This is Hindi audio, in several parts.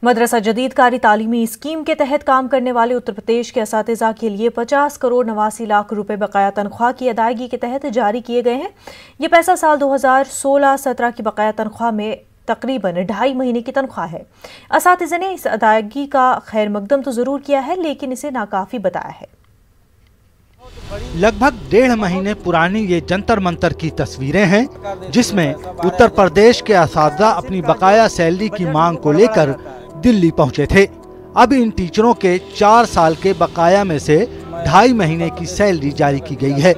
मदरसा जदीद कारी तालीमी स्कीम के तहत काम करने वाले उत्तर प्रदेश के असातिज़ा के लिए 50 करोड़ 89 लाख रुपए बकाया तनख्वाह की अदायगी के तहत जारी किए गए हैं। ये पैसा साल 2016-17 की बकाया तनख्वाह में तकरीबन 2.5 महीने की तनख्वाह है। असातिज़ा ने इस अदायगी का खैर मकदम तो जरूर किया है, लेकिन इसे नाकाफी बताया है। लगभग 1.5 महीने पुरानी ये जंतर मंतर की तस्वीरें हैं, जिसमें उत्तर प्रदेश के असातिज़ा अपनी बकाया सैलरी की मांग को लेकर दिल्ली पहुंचे थे। अब इन टीचरों के 4 साल के बकाया में से 2.5 महीने की सैलरी जारी की गई है।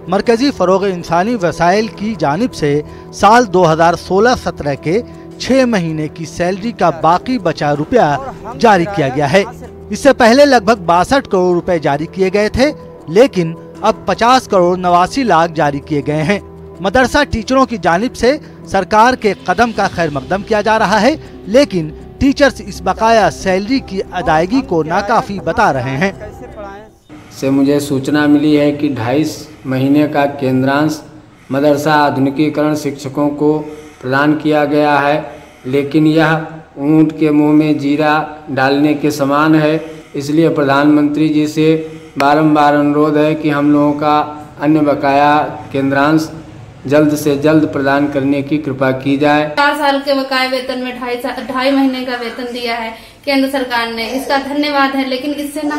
मरकजी फरोग इंसानी वसाइल की जानिब से साल 2016-17 के 6 महीने की सैलरी का बाकी बचा रुपया जारी किया गया है। इससे पहले लगभग 62 करोड़ रुपए जारी किए गए थे, लेकिन अब 50 करोड़ 89 लाख जारी किए गए हैं। मदरसा टीचरों की जानिब से सरकार के कदम का खैर मकदम किया जा रहा है, लेकिन टीचर्स इस बकाया सैलरी की अदायगी को नाकाफी बता रहे हैं। से मुझे सूचना मिली है कि 2.5 महीने का केंद्रांश मदरसा आधुनिकीकरण शिक्षकों को प्रदान किया गया है, लेकिन यह ऊंट के मुंह में जीरा डालने के समान है। इसलिए प्रधानमंत्री जी से बारंबार अनुरोध है कि हम लोगों का अन्य बकाया केंद्रांश जल्द से जल्द प्रदान करने की कृपा की जाए। 4 साल के बकाया वेतन में 2.5 महीने का वेतन दिया है केंद्र सरकार ने, इसका धन्यवाद है, लेकिन इससे ना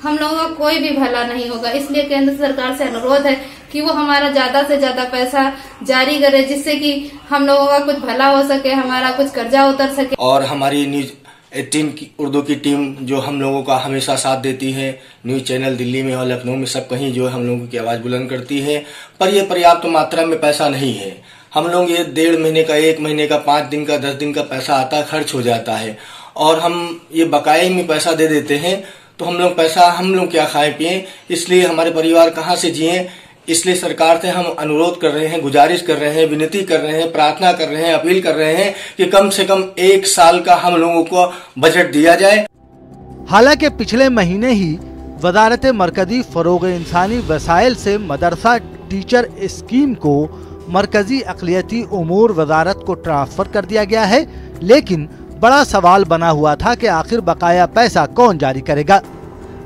हम लोगों का कोई भी भला नहीं होगा। इसलिए केंद्र सरकार से अनुरोध है कि वो हमारा ज्यादा से ज्यादा पैसा जारी करे, जिससे कि हम लोगों का कुछ भला हो सके, हमारा कुछ कर्जा उतर सके। और हमारी न्यूज 18 की उर्दू की टीम जो हम लोगों का हमेशा साथ देती है, न्यूज चैनल दिल्ली में और लखनऊ में सब कहीं जो है हम लोगों की आवाज़ बुलंद करती है, पर यह पर्याप्त मात्रा में पैसा नहीं है। हम लोग ये 1.5 महीने का, 1 महीने का, 5 दिन का, 10 दिन का पैसा आता है, खर्च हो जाता है, और हम ये बकाये में पैसा दे देते हैं, तो हम लोग क्या खाएं पिएं, इसलिए हमारे परिवार कहाँ से जिएं। इसलिए सरकार से हम अनुरोध कर रहे हैं, गुजारिश कर रहे हैं, विनती कर रहे हैं, प्रार्थना कर रहे हैं, अपील कर रहे हैं कि कम से कम 1 साल का हम लोगों को बजट दिया जाए। हालांकि पिछले महीने ही वजारत मरकजी फरोग इंसानी वसाइल से मदरसा टीचर स्कीम को मरकजी अक़लियती उमूर वजारत को ट्रांसफर कर दिया गया है, लेकिन बड़ा सवाल बना हुआ था कि आखिर बकाया पैसा कौन जारी करेगा।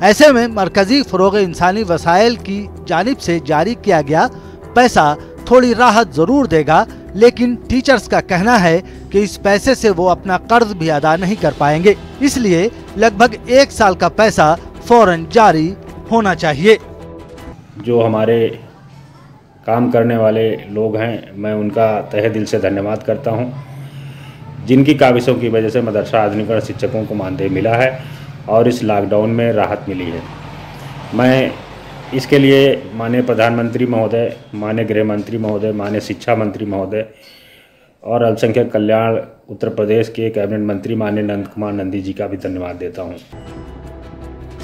ऐसे में मरकजी फरोग इंसानी वसाइल की जानिब से जारी किया गया पैसा थोड़ी राहत जरूर देगा, लेकिन टीचर्स का कहना है कि इस पैसे से वो अपना कर्ज भी अदा नहीं कर पाएंगे, इसलिए लगभग 1 साल का पैसा फौरन जारी होना चाहिए। जो हमारे काम करने वाले लोग हैं, मैं उनका तहे दिल से धन्यवाद करता हूं, जिनकी काविशों की वजह से मदरसा आधुनिकीकरण शिक्षकों को मानदेय मिला है और इस लॉकडाउन में राहत मिली है। मैं इसके लिए माननीय प्रधानमंत्री महोदय, माननीय गृह मंत्री महोदय, माननीय शिक्षा मंत्री महोदय और अल्पसंख्यक कल्याण उत्तर प्रदेश के कैबिनेट मंत्री माननीय नंद कुमार नंदी जी का भी धन्यवाद देता हूँ।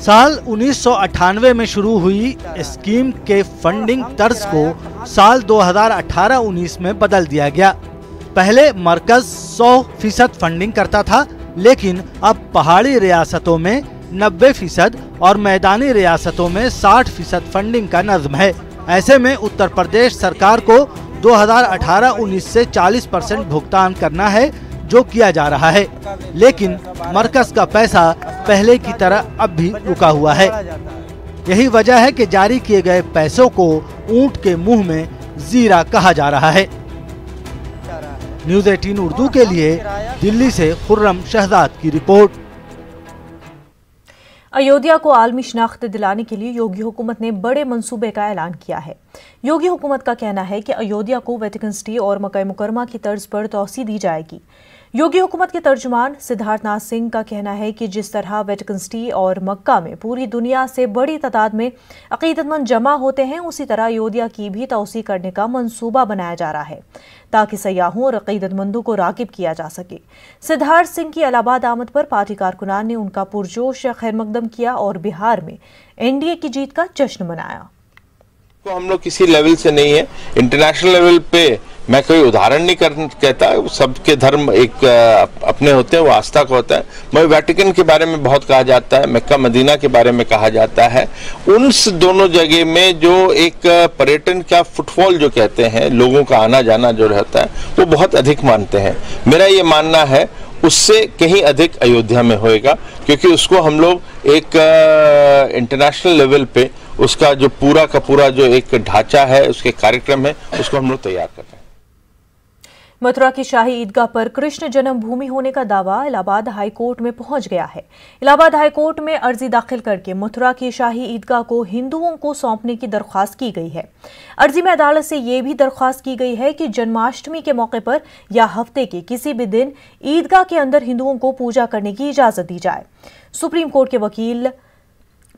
साल 1998 में शुरू हुई स्कीम के फंडिंग तर्ज को साल 2018-19 में बदल दिया गया। पहले मरकज 100% फंडिंग करता था, लेकिन अब पहाड़ी रियासतों में 90% और मैदानी रियासतों में 60% फंडिंग का नज़्म है। ऐसे में उत्तर प्रदेश सरकार को 2018-19 से 40% भुगतान करना है, जो किया जा रहा है, लेकिन मरकज का पैसा पहले की तरह अब भी रुका हुआ है। यही वजह है कि जारी किए गए पैसों को ऊंट के मुंह में जीरा कहा जा रहा है। न्यूज़ 18 उर्दू के लिए दिल्ली से खुर्रम शहजाद की रिपोर्ट। अयोध्या को आलमी शनाख्त दिलाने के लिए योगी हुकूमत ने बड़े मंसूबे का ऐलान किया है। योगी हुकूमत का कहना है कि अयोध्या को वेटिकन सिटी और मक्का मुकर्रमा की तर्ज पर तौसी दी जाएगी। योगी हुकूमत के तर्जुमान सिद्धार्थ नाथ सिंह का कहना है कि जिस तरह वेटिकन सिटी और मक्का में पूरी दुनिया से बड़ी तादाद में अकीदतमंद जमा होते हैं, उसी तरह अयोध्या की भी तौसी करने का मंसूबा बनाया जा रहा है, ताकि सयाहों और अकीदतमंदों को रागिब किया जा सके। सिद्धार्थ सिंह की इलाहाबाद आमद पर पार्टी कारकुनान ने उनका पुरजोश खैर मकदम किया और बिहार में एनडीए की जीत का जश्न मनाया। तो हम लोग किसी लेवल से नहीं है, इंटरनेशनल लेवल पे मैं कोई उदाहरण नहीं कहता, सबके धर्म एक अपने होते हैं, वो आस्था का होता है। मगर वेटिकन के बारे में बहुत कहा जाता है, मक्का मदीना के बारे में कहा जाता है। उन दोनों जगह में जो एक पर्यटन का फुटफॉल जो कहते हैं, लोगों का आना जाना जो रहता है, वो बहुत अधिक मानते हैं। मेरा ये मानना है उससे कहीं अधिक अयोध्या में होएगा, क्योंकि उसको हम लोग एक इंटरनेशनल लेवल पे उसका जो पूरा का पूरा जो एक ढांचा है, उसके कार्यक्रम है, उसको हम लोग तैयार कर रहे हैं। मथुरा की शाही ईदगाह पर कृष्ण जन्मभूमि होने का दावा इलाहाबाद हाईकोर्ट में पहुंच गया है। इलाहाबाद हाईकोर्ट में अर्जी दाखिल करके मथुरा की शाही ईदगाह को हिंदुओं को सौंपने की दरख्वास्त की गई है। अर्जी में अदालत से यह भी दरख्वास्त की गई है कि जन्माष्टमी के मौके पर या हफ्ते के किसी भी दिन ईदगाह के अंदर हिंदुओं को पूजा करने की इजाजत दी जाए। सुप्रीम कोर्ट के वकील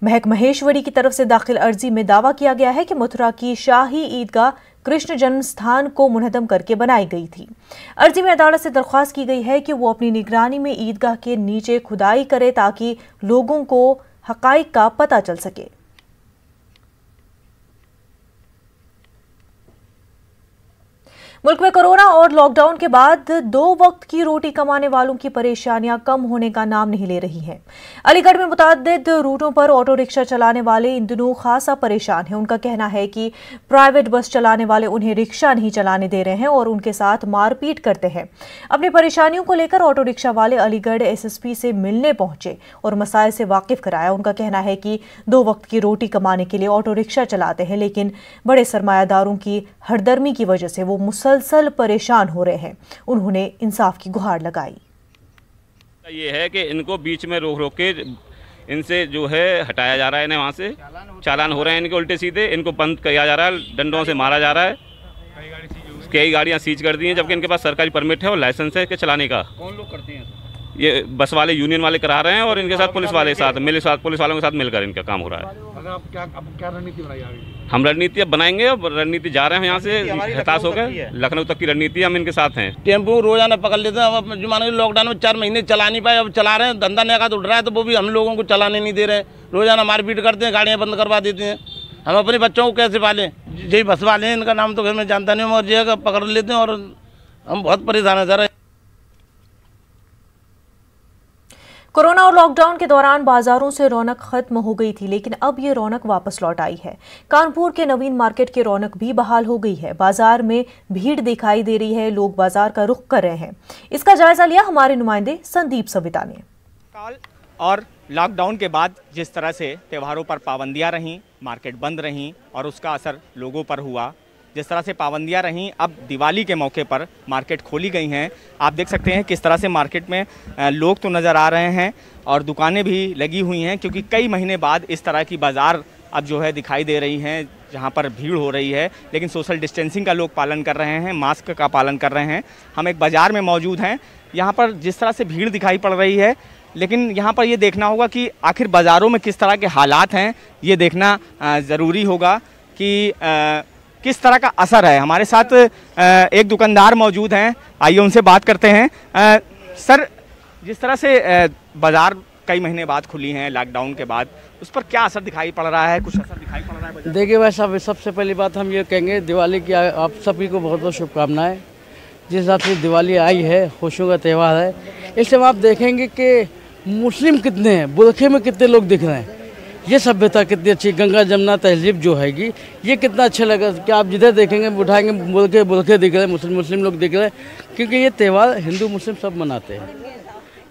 महक महेश्वरी की तरफ से दाखिल अर्जी में दावा किया गया है कि मथुरा की शाही ईदगाह कृष्ण जन्म स्थान को मुनहदम करके बनाई गई थी। अर्जी में अदालत से दरख्वास्त की गई है कि वो अपनी निगरानी में ईदगाह के नीचे खुदाई करे ताकि लोगों को हकाइक का पता चल सके। मुल्क में कोरोना और लॉकडाउन के बाद 2 वक्त की रोटी कमाने वालों की परेशानियां कम होने का नाम नहीं ले रही हैं। अलीगढ़ में मुताद्दिद रूटों पर ऑटो रिक्शा चलाने वाले इन दिनों खासा परेशान हैं। उनका कहना है कि प्राइवेट बस चलाने वाले उन्हें रिक्शा नहीं चलाने दे रहे हैं और उनके साथ मारपीट करते हैं। अपनी परेशानियों को लेकर ऑटो रिक्शा वाले अलीगढ़ एसएसपी से मिलने पहुंचे और मसाइल से वाकिफ कराया। उनका कहना है कि 2 वक्त की रोटी कमाने के लिए ऑटो रिक्शा चलाते हैं, लेकिन बड़े सरमायादारों की हरदर्मी की वजह से वो मुसलसल परेशान हो रहे हैं। उन्होंने इंसाफ की गुहार लगाई। ये है कि इनको बीच में रोक रोक के इनसे जो है हटाया जा रहा है, इन्हें वहाँ से चालान हो रहे हैं, इनके उल्टे सीधे इनको बंद किया जा रहा है, डंडों से मारा जा रहा है। कई गाड़ियाँ सीज कर दी हैं, जबकि इनके पास सरकारी परमिट है और लाइसेंस है के चलाने का। कौन लोग करते हैं? ये बस वाले यूनियन वाले करा रहे हैं और इनके साथ पुलिस वाले पुलिस वालों के साथ मिलकर इनका काम हो रहा है। अब क्या रणनीति बनाई जा रही है? हम रणनीति अब बनाएंगे। अब रणनीति जा रहे हैं यहाँ से हताश हो गए, लखनऊ तक की रणनीति हम इनके साथ हैं। टेम्पो रोजाना पकड़ लेते हैं। अब जो मानो लॉकडाउन में 4 महीने चला नहीं पाए, अब चला रहे हैं, धंधा नया उठ रहा है तो वो भी हम लोगों को चलाने नहीं दे रहे। रोजाना मारपीट करते हैं, गाड़ियाँ बंद करवा देते हैं। हम अपने बच्चों को कैसे पालें? यही बस वाले हैं, इनका नाम तो घर में जानता नहीं हूँ, और जगह पकड़ लेते हैं और हम बहुत परेशान है सर। कोरोना और लॉकडाउन के दौरान बाजारों से रौनक खत्म हो गई थी, लेकिन अब ये रौनक वापस लौट आई है। कानपुर के नवीन मार्केट की रौनक भी बहाल हो गई है। बाजार में भीड़ दिखाई दे रही है, लोग बाजार का रुख कर रहे हैं। इसका जायजा लिया हमारे नुमाइंदे संदीप सविता ने। और लॉकडाउन के बाद जिस तरह से त्योहारों पर पाबंदियां रहीं, मार्केट बंद रहीं और उसका असर लोगों पर हुआ, जिस तरह से पाबंदियां रहीं, अब दिवाली के मौके पर मार्केट खोली गई हैं। आप देख सकते हैं किस तरह से मार्केट में लोग तो नज़र आ रहे हैं और दुकानें भी लगी हुई हैं, क्योंकि कई महीने बाद इस तरह की बाज़ार अब जो है दिखाई दे रही हैं, जहां पर भीड़ हो रही है, लेकिन सोशल डिस्टेंसिंग का लोग पालन कर रहे हैं, मास्क का पालन कर रहे हैं। हम एक बाज़ार में मौजूद हैं, यहाँ पर जिस तरह से भीड़ दिखाई पड़ रही है, लेकिन यहाँ पर ये देखना होगा कि आखिर बाज़ारों में किस तरह के हालात हैं, ये देखना ज़रूरी होगा कि किस तरह का असर है। हमारे साथ एक दुकानदार मौजूद हैं, आइए उनसे बात करते हैं। सर, जिस तरह से बाज़ार कई महीने बाद खुली हैं लॉकडाउन के बाद, उस पर क्या असर दिखाई पड़ रहा है? कुछ असर दिखाई पड़ रहा है? देखिए भाई साहब, सबसे पहली बात हम ये कहेंगे, दिवाली की आप सभी को बहुत बहुत शुभकामनाएँ। जिस हिसाब से दिवाली आई है, खुशियों का त्यौहार है, इस समय आप देखेंगे कि मुस्लिम कितने हैं, बुरखे में कितने लोग दिख रहे हैं। ये सभ्यता कितनी अच्छी, गंगा जमुना तहजीब जो हैगी, ये कितना अच्छा लगा कि आप जिधर देखेंगे उठाएंगे बुरखे दिख रहे हैं, मुस्लिम लोग दिख रहे हैं, क्योंकि ये त्यौहार हिंदू मुस्लिम सब मनाते हैं।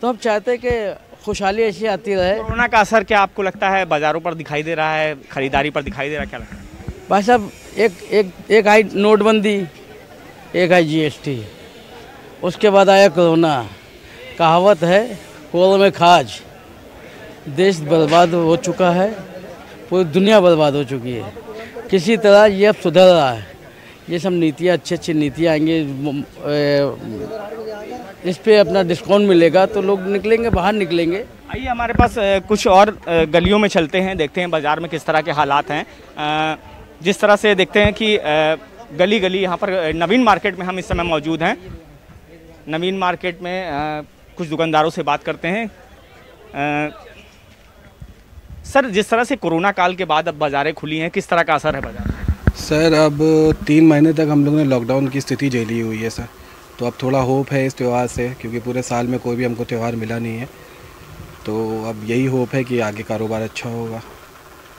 तो हम चाहते हैं कि खुशहाली ऐसी आती रहे। कोरोना का असर क्या आपको लगता है बाज़ारों पर दिखाई दे रहा है, खरीदारी पर दिखाई दे रहा है? क्या लगता है भाई साहब? एक आई नोटबंदी, एक आई GST, उसके बाद आया कोरोना। कहावत है, कोरोना में खाज। देश बर्बाद हो चुका है, पूरी दुनिया बर्बाद हो चुकी है। किसी तरह ये अब सुधर रहा है। ये सब नीतियाँ, अच्छी नीतियाँ आएंगी, इस पे अपना डिस्काउंट मिलेगा तो लोग निकलेंगे, बाहर निकलेंगे। आइए हमारे पास कुछ और गलियों में चलते हैं, देखते हैं बाज़ार में किस तरह के हालात हैं। जिस तरह से देखते हैं कि गली गली यहाँ पर नवीन मार्केट में हम इस समय मौजूद हैं। नवीन मार्केट में कुछ दुकानदारों से बात करते हैं। सर, जिस तरह से कोरोना काल के बाद अब बाज़ारें खुली हैं, किस तरह का असर है बाज़ार में? सर, अब 3 महीने तक हम लोगों ने लॉकडाउन की स्थिति झेली हुई है सर, तो अब थोड़ा होप है इस त्यौहार से, क्योंकि पूरे साल में कोई भी हमको त्यौहार मिला नहीं है। तो अब यही होप है कि आगे कारोबार अच्छा होगा।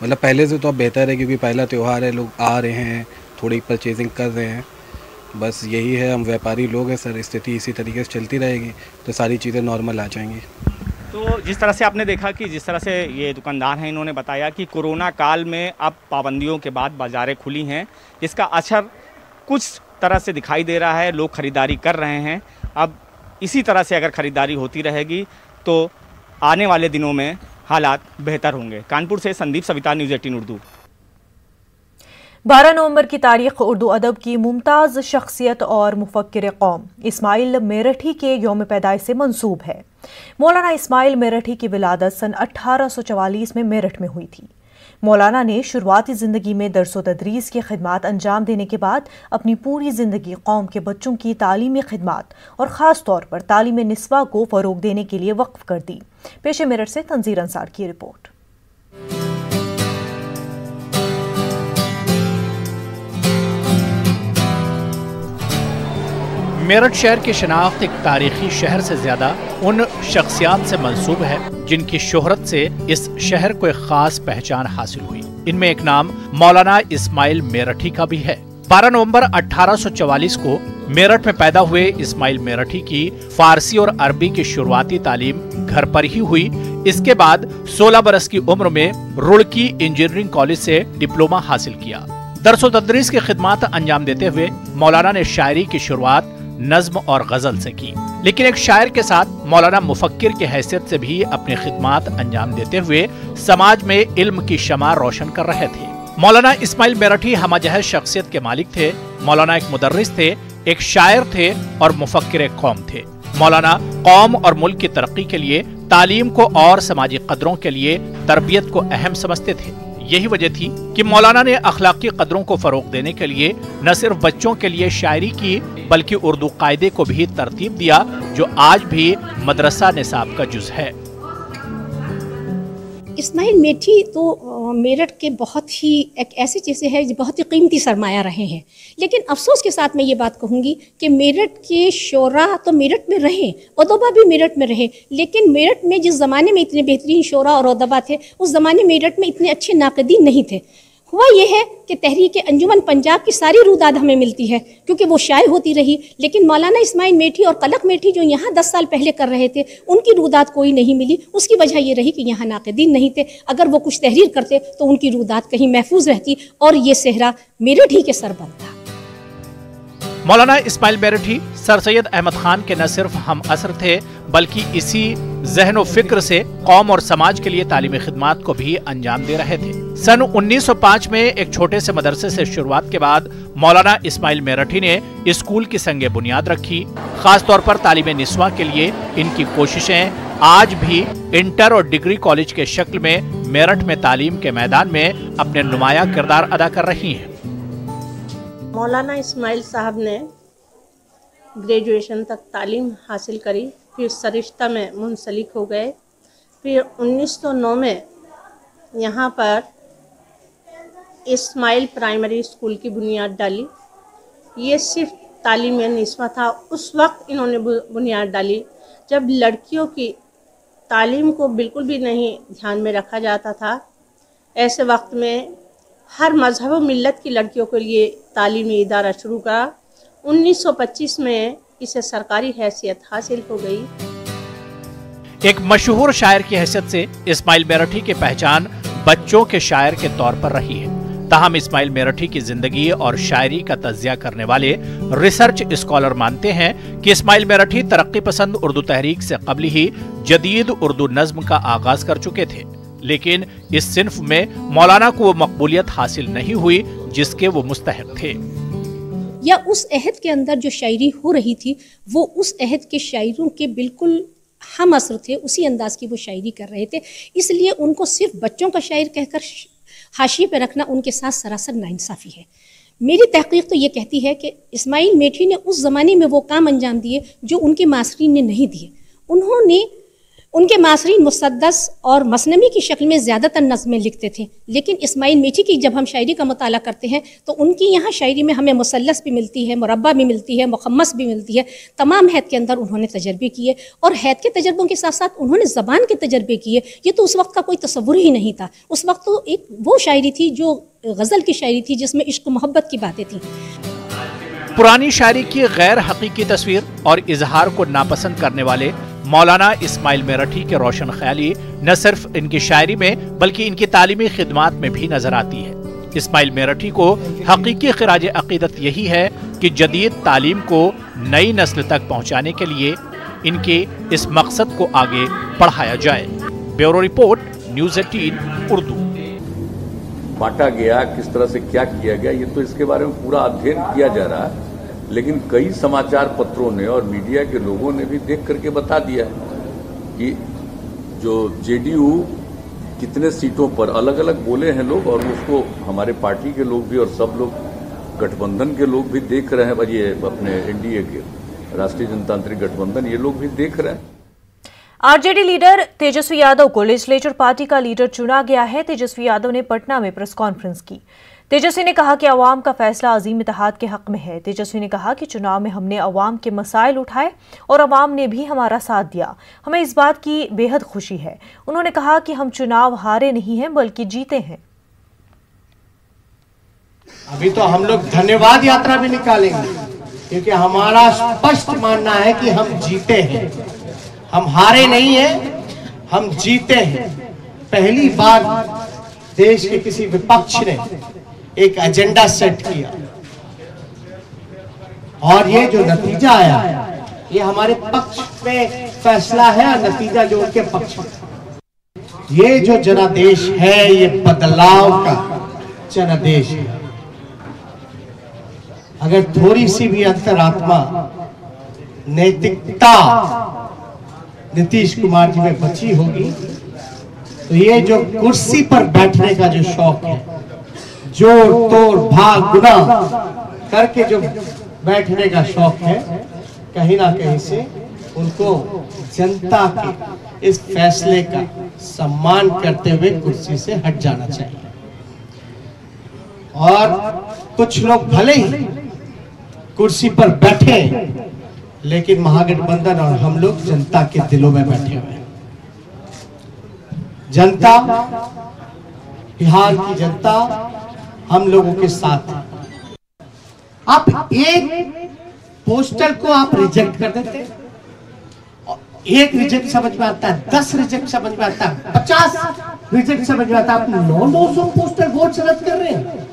मतलब पहले से तो अब बेहतर है, क्योंकि पहला त्यौहार है, लोग आ रहे हैं, थोड़ी परचेजिंग कर रहे हैं, बस यही है, हम व्यापारी लोग हैं सर, स्थिति इसी तरीके से चलती रहेगी तो सारी चीज़ें नॉर्मल आ जाएंगी। तो जिस तरह से आपने देखा कि जिस तरह से ये दुकानदार हैं, इन्होंने बताया कि कोरोना काल में अब पाबंदियों के बाद बाज़ारें खुली हैं, जिसका असर कुछ तरह से दिखाई दे रहा है, लोग ख़रीदारी कर रहे हैं। अब इसी तरह से अगर ख़रीदारी होती रहेगी तो आने वाले दिनों में हालात बेहतर होंगे। कानपुर से संदीप सविता, न्यूज़ 18 उर्दू। 12 नवंबर की तारीख उर्दू अदब की मुमताज़ शख्सियत और मुफक्किर कौम इस्माइल मेरठी के यौम पैदाइश से मंसूब है। मौलाना इस्माइल मेरठी की विलादत सन 1844 में मेरठ में हुई थी। मौलाना ने शुरुआती ज़िंदगी में दर्स व तदरीस की खिदमात अंजाम देने के बाद अपनी पूरी ज़िंदगी कौम के बच्चों की तालीमी खिदमात और ख़ास तौर पर तालीम निस्वा को फ़रोग़ देने के लिए वक्फ कर दी। पेश मेरठ से तंजीर अंसार की रिपोर्ट। मेरठ शहर की शनाख्त एक तारीखी शहर से ज्यादा उन शख्सियात से मंसूब है जिनकी शोहरत से इस शहर को एक खास पहचान हासिल हुई। इनमें एक नाम मौलाना इस्माइल मेरठी का भी है। 12 नवंबर 1844 को मेरठ में पैदा हुए इस्माइल मेरठी की फारसी और अरबी की शुरुआती तालीम घर पर ही हुई। इसके बाद 16 बरस की उम्र में रुड़की इंजीनियरिंग कॉलेज से डिप्लोमा हासिल किया। दर्स व तदरीस की खिदमात अंजाम देते हुए मौलाना ने शायरी की शुरुआत नज्म और गजल से की, लेकिन एक शायर के साथ मौलाना मुफक्किर की हैसियत से भी अपनी खिदमात अंजाम देते हुए समाज में इल्म की शमा रोशन कर रहे थे। मौलाना इस्माइल मेरठी हमजहर शख्सियत के मालिक थे। मौलाना एक मुदर्रिस थे, एक शायर थे और मुफक्किर कौम थे। मौलाना कौम और मुल्क की तरक्की के लिए, तालीम को और समाजी कदरों के लिए तरबियत को अहम समझते थे। यही वजह थी कि मौलाना ने अखलाकी कदरों को फरोग देने के लिए न सिर्फ बच्चों के लिए शायरी की बल्कि उर्दू कायदे को भी तरतीब दिया, जो आज भी मदरसा निसाब का जुज़ है। इस्माइल मेरठी तो मेरठ के बहुत ही एक ऐसी चीज़ें है जो बहुत ही कीमती सरमाया रहे हैं, लेकिन अफसोस के साथ मैं ये बात कहूँगी कि मेरठ के शोरा तो मेरठ में रहे, उदबा भी मेरठ में रहे, लेकिन मेरठ में जिस ज़माने में इतने बेहतरीन शोरा और उदबा थे, उस ज़माने मेरठ में इतने अच्छे नाक़दीन नहीं थे। हुआ यह है कि तहरीक अंजुमन पंजाब की सारी रूदाद हमें मिलती है क्योंकि वो शाये होती रही, लेकिन मौलाना इस्माइल मेरठी और कलक मेरठी जो यहाँ 10 साल पहले कर रहे थे, उनकी रूदाद कोई नहीं मिली। उसकी वजह ये रही कि यहाँ नाक़दीन नहीं थे। अगर वो कुछ तहरीर करते तो उनकी रूदाद कहीं महफूज रहती और ये सेहरा मेरठ ही के सर बनता। मौलाना इस्माइल मेरठी सर सैयद अहमद खान के न सिर्फ हम असर थे बल्कि इसी जहन व फिक्र से कौम और समाज के लिए तालीमी खिदमात को भी अंजाम दे रहे थे। सन 1905 में एक छोटे से मदरसे से शुरुआत के बाद मौलाना इस्माइल मेरठी ने स्कूल की संगे बुनियाद रखी। खास तौर पर तालीम निस्वा के लिए इनकी कोशिशें आज भी इंटर और डिग्री कॉलेज के शक्ल में मेरठ में तालीम के मैदान में अपने नुमायां किरदार अदा कर रही हैं। मौलाना इस्माइल साहब ने ग्रेजुएशन तक तालीम हासिल करी, फिर सरिश्ता में मुंसलिक हो गए। फिर 1909 में यहाँ पर इस्माइल प्राइमरी स्कूल की बुनियाद डाली। ये सिर्फ तालीम निस्वा था। उस वक्त इन्होंने बुनियाद डाली जब लड़कियों की तालीम को बिल्कुल भी नहीं ध्यान में रखा जाता था। ऐसे वक्त में हर मजहब व मिल्लत की लड़कियों के लिए तालीमी इदारा शुरू करा। 1925 में इसे सरकारी हैसियत हासिल हो गई। एक मशहूर शायर की हैसियत से इस्माइल मेरठी की पहचान बच्चों के शायर के तौर पर रही है। ताहम इस्माइल मेरठी की जिंदगी और शायरी का तज्जिया करने वाले रिसर्च स्कॉलर मानते हैं कि इस्माइल मेरठी तरक्की पसंद उर्दू तहरीक से कबल ही जदीद उर्दू नज्म का आगाज कर चुके थे, लेकिन इस सिन्फ में मौलाना को वो मकबूलियत हासिल नहीं हुई जिसके वो मुस्तहिक थे। या उस अहद के अंदर जो शायरी हो रही थी वो उस अहद के शायरों के बिल्कुल हम असर थे, उसी अंदाज की वो शायरी कर रहे थे। इसलिए उनको सिर्फ बच्चों का शायर कहकर हाशिए पे रखना उनके साथ सरासर नाइंसाफ़ी है। मेरी तहकीक तो ये कहती है कि इस्माइल मेरठी ने उस ज़माने में वो काम अंजाम दिए जो उनके मासरीन ने नहीं दिए। उनके मासरीन मुसद्दस और मसनवी की शक्ल में ज़्यादातर नज़में लिखते थे, लेकिन इस्माइल मेरठी की जब हम शायरी का मुताला करते हैं तो उनकी यहाँ शायरी में हमें मुसल्लस भी मिलती है, मुरब्बा भी मिलती है, मुखम्मस भी मिलती है। तमाम हैद के अंदर उन्होंने तजर्बे किए और हैद के तजर्बों के साथ साथ उन्होंने ज़बान के तजर्बे किए। ये तो उस वक्त का कोई तसव्वुर ही नहीं था। उस वक्त तो एक वो शायरी थी जो गज़ल की शायरी थी जिसमें इश्क मोहब्बत की बातें थी। पुरानी शायरी की गैर हकीकी तस्वीर और इजहार को नापसंद करने वाले मौलाना इस्माइल मेरठी के रोशन ख्याली न सिर्फ इनकी शायरी में बल्कि इनकी तालीमी खिदमात में भी नजर आती है। इस्माइल मेरठी को हकीकी खिराज अकीदत यही है कि जदीद तालीम को नई नस्ल तक पहुंचाने के लिए इनके इस मकसद को आगे बढ़ाया जाए। Bureau report, news 18 Urdu. बांटा गया, किस तरह से क्या किया गया, ये तो इसके बारे में पूरा अध्ययन किया जा रहा है, लेकिन कई समाचार पत्रों ने और मीडिया के लोगों ने भी देख करके बता दिया कि जो जेडीयू कितने सीटों पर अलग अलग बोले हैं लोग, और उसको हमारे पार्टी के लोग भी और सब लोग गठबंधन के लोग भी देख रहे हैं, ये अपने एनडीए के राष्ट्रीय जनतांत्रिक गठबंधन ये लोग भी देख रहे हैं। आरजेडी लीडर तेजस्वी यादव को लेजिस्लेचर पार्टी का लीडर चुना गया है। तेजस्वी यादव ने पटना में प्रेस कॉन्फ्रेंस की। तेजस्वी ने कहा कि अवाम का फैसला अजीम इत्तेहाद के हक में है। तेजस्वी ने कहा कि चुनाव में हमने अवाम के मसाइल उठाए और अवाम ने भी हमारा साथ दिया। हमें इस बात की बेहद खुशी है। उन्होंने कहा कि हम चुनाव हारे नहीं हैं बल्कि जीते हैं। अभी तो हम लोग धन्यवाद यात्रा भी निकालेंगे, क्योंकि हमारा स्पष्ट मानना है कि हम जीते हैं, हम हारे नहीं हैं, हम जीते हैं। पहली बार देश के किसी विपक्ष ने एक एजेंडा सेट किया और ये जो नतीजा आया ये हमारे पक्ष में फैसला है और नतीजा जो उनके पक्ष में। ये जो जनादेश है ये बदलाव का जनादेश है। अगर थोड़ी सी भी अंतरात्मा नैतिकता नीतीश कुमार जी में बची होगी तो ये जो कुर्सी पर बैठने का जो शौक है, जोड़ तोड़ भाग गुना करके जो बैठने का शौक है, कहीं ना कहीं से उनको जनता के इस फैसले का सम्मान करते हुए कुर्सी से हट जाना चाहिए। और कुछ लोग भले ही कुर्सी पर बैठे लेकिन महागठबंधन और हम लोग जनता के दिलों में बैठे हुए हैं। जनता, बिहार की जनता हम लोगों के साथ है। आप एक पोस्टर को आप रिजेक्ट कर देते, एक रिजेक्ट समझ में आता है, 10 रिजेक्ट समझ में आता है, 50 रिजेक्ट समझ में आता है, आप 900 पोस्टर वोट रद्द कर रहे हैं,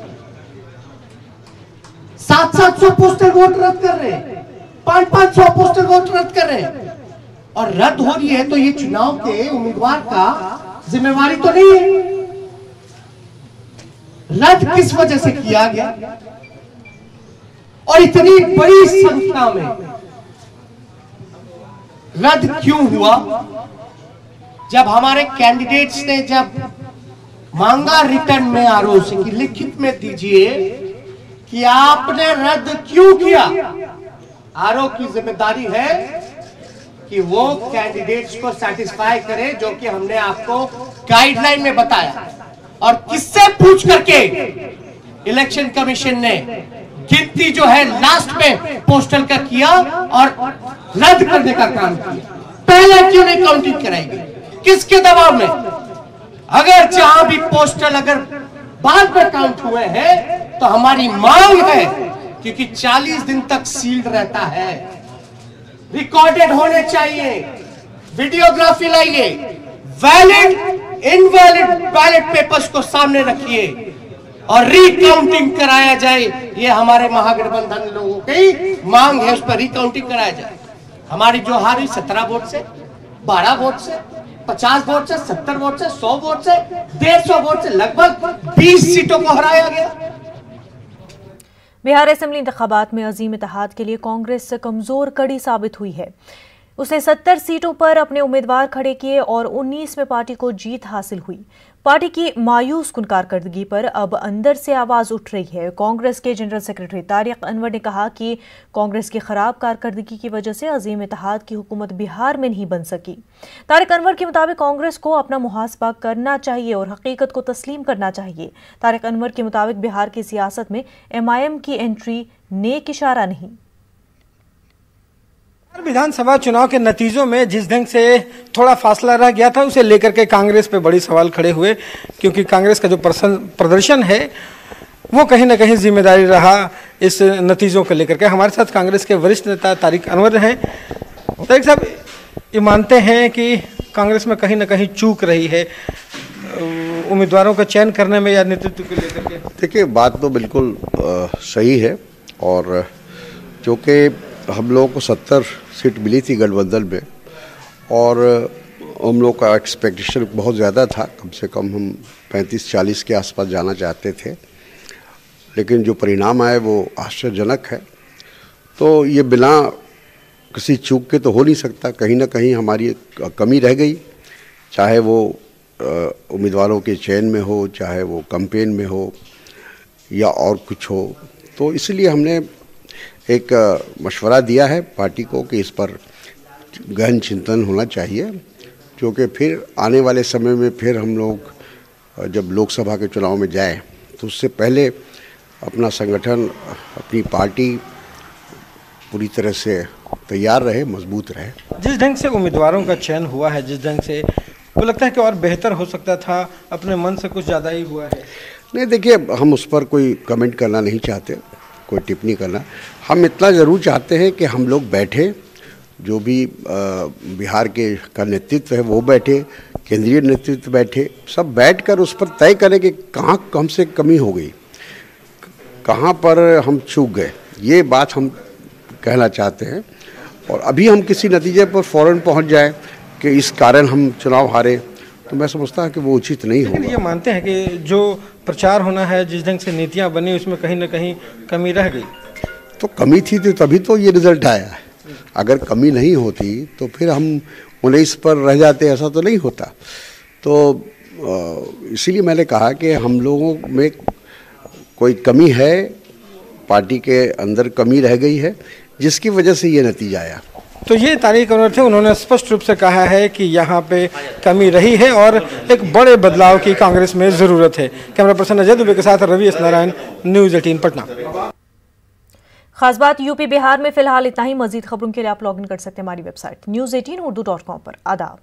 700 पोस्टर वोट रद्द कर रहे हैं, 500 पोस्टर वोट रद्द कर रहे हैं। और रद्द हो रही है तो ये चुनाव के उम्मीदवार का जिम्मेवारी तो नहीं है। रद्द किस वजह से किया गया और इतनी बड़ी संख्या में रद्द क्यों हुआ? जब हमारे कैंडिडेट्स ने जब मांगा रिटर्न में आरोप से कि लिखित में दीजिए कि आपने रद्द क्यों किया, आरोप की जिम्मेदारी है कि वो कैंडिडेट्स को सेटिस्फाई करे जो कि हमने आपको गाइडलाइन में बताया। और किससे पूछ करके इलेक्शन कमीशन ने गिनती जो है लास्ट में पोस्टल का किया और रद्द करने का काम किया? पहले क्यों नहीं काउंटिंग कराई गई? किसके दबाव में? अगर जहां भी पोस्टल अगर बाद में काउंट हुए हैं तो हमारी मांग है, क्योंकि 40 दिन तक सील्ड रहता है, रिकॉर्डेड होने चाहिए, वीडियोग्राफी लाइए, वैलिड इनवैलिड बैलेट पेपर्स को सामने रखिए और रिकाउंटिंग कराया जाए। ये हमारे महागठबंधन लोगों की मांग है, उस पर रिकाउंटिंग कराया जाए। हमारी जो हारी 17 वोट से, 12 वोट से, 50 वोट से, 70 वोट से, 100 वोट से, 150 वोट से लगभग 20 सीटों को हराया गया। बिहार असेंबली इंतखाबात में अजीम इत्तेहाद के लिए कांग्रेस कमजोर कड़ी साबित हुई है। उसने 70 सीटों पर अपने उम्मीदवार खड़े किए और 19 में पार्टी को जीत हासिल हुई। पार्टी की मायूस कुन कारकर्दगी पर अब अंदर से आवाज उठ रही है। कांग्रेस के जनरल सेक्रेटरी तारिक अनवर ने कहा कि कांग्रेस की खराब कारकर्दगी की वजह से अजीम इत्तेहाद की हुकूमत बिहार में नहीं बन सकी। तारिक अनवर के मुताबिक कांग्रेस को अपना मुहासबा करना चाहिए और हकीकत को तस्लीम करना चाहिए। तारिक अनवर के मुताबिक बिहार की सियासत में MIM की एंट्री नेक इशारा नहीं। विधानसभा चुनाव के नतीजों में जिस ढंग से थोड़ा फासला रह गया था उसे लेकर के कांग्रेस पे बड़ी सवाल खड़े हुए, क्योंकि कांग्रेस का जो प्रदर्शन है वो कहीं ना कहीं जिम्मेदारी रहा इस नतीजों को लेकर के। हमारे साथ कांग्रेस के वरिष्ठ नेता तारिक अनवर हैं। तारिक साहब, ये मानते हैं कि कांग्रेस में कहीं ना कहीं चूक रही है उम्मीदवारों का चयन करने में या नेतृत्व को लेकर के? देखिए, बात तो बिल्कुल सही है, और चूँकि हम लोगों को 70 सीट मिली थी गठबंधन में, और हम लोग का एक्सपेक्टेशन बहुत ज़्यादा था, कम से कम हम 35-40 के आसपास जाना चाहते थे, लेकिन जो परिणाम आए वो आश्चर्यजनक है। तो ये बिना किसी चूक के तो हो नहीं सकता, कहीं ना कहीं हमारी कमी रह गई, चाहे वो उम्मीदवारों के चयन में हो, चाहे वो कैंपेन में हो या और कुछ हो। तो इसलिए हमने एक मशवरा दिया है पार्टी को कि इस पर गहन चिंतन होना चाहिए, क्योंकि फिर आने वाले समय में फिर हम लोग जब लोकसभा के चुनाव में जाएं तो उससे पहले अपना संगठन, अपनी पार्टी पूरी तरह से तैयार रहे, मजबूत रहे। जिस ढंग से उम्मीदवारों का चयन हुआ है, जिस ढंग से वो लगता है कि और बेहतर हो सकता था, अपने मन से कुछ ज़्यादा ही हुआ है? नहीं, देखिए, हम उस पर कोई कमेंट करना नहीं चाहते, कोई टिप्पणी करना। हम इतना ज़रूर चाहते हैं कि हम लोग बैठे, जो भी बिहार के का नेतृत्व है वो बैठे, केंद्रीय नेतृत्व बैठे, सब बैठकर उस पर तय करें कि कहाँ हमसे कमी हो गई, कहाँ पर हम चूक गए। ये बात हम कहना चाहते हैं, और अभी हम किसी नतीजे पर फ़ौरन पहुँच जाए कि इस कारण हम चुनाव हारे, तो मैं समझता हूँ कि वो उचित नहीं होगा। ये मानते हैं कि जो प्रचार होना है, जिस ढंग से नीतियाँ बनी, उसमें कहीं ना कहीं कमी रह गई? तो कमी थी तो तभी तो ये रिजल्ट आया है। अगर कमी नहीं होती तो फिर हम 19 पर रह जाते, ऐसा तो नहीं होता। तो इसीलिए मैंने कहा कि हम लोगों में कोई कमी है, पार्टी के अंदर कमी रह गई है, जिसकी वजह से ये नतीजा आया। तो ये तारिक अनवर थे, उन्होंने स्पष्ट रूप से कहा है कि यहाँ पे कमी रही है और एक बड़े बदलाव की कांग्रेस में ज़रूरत है। कैमरा पर्सन अजय दुबे के साथ रवि एस नारायण, न्यूज़ 18 पटना। खास बात यूपी बिहार में फिलहाल इतना ही। मजीद खबरों के लिए आप लॉगिन कर सकते हैं हमारी वेबसाइट news18urdu.com पर। आदाब।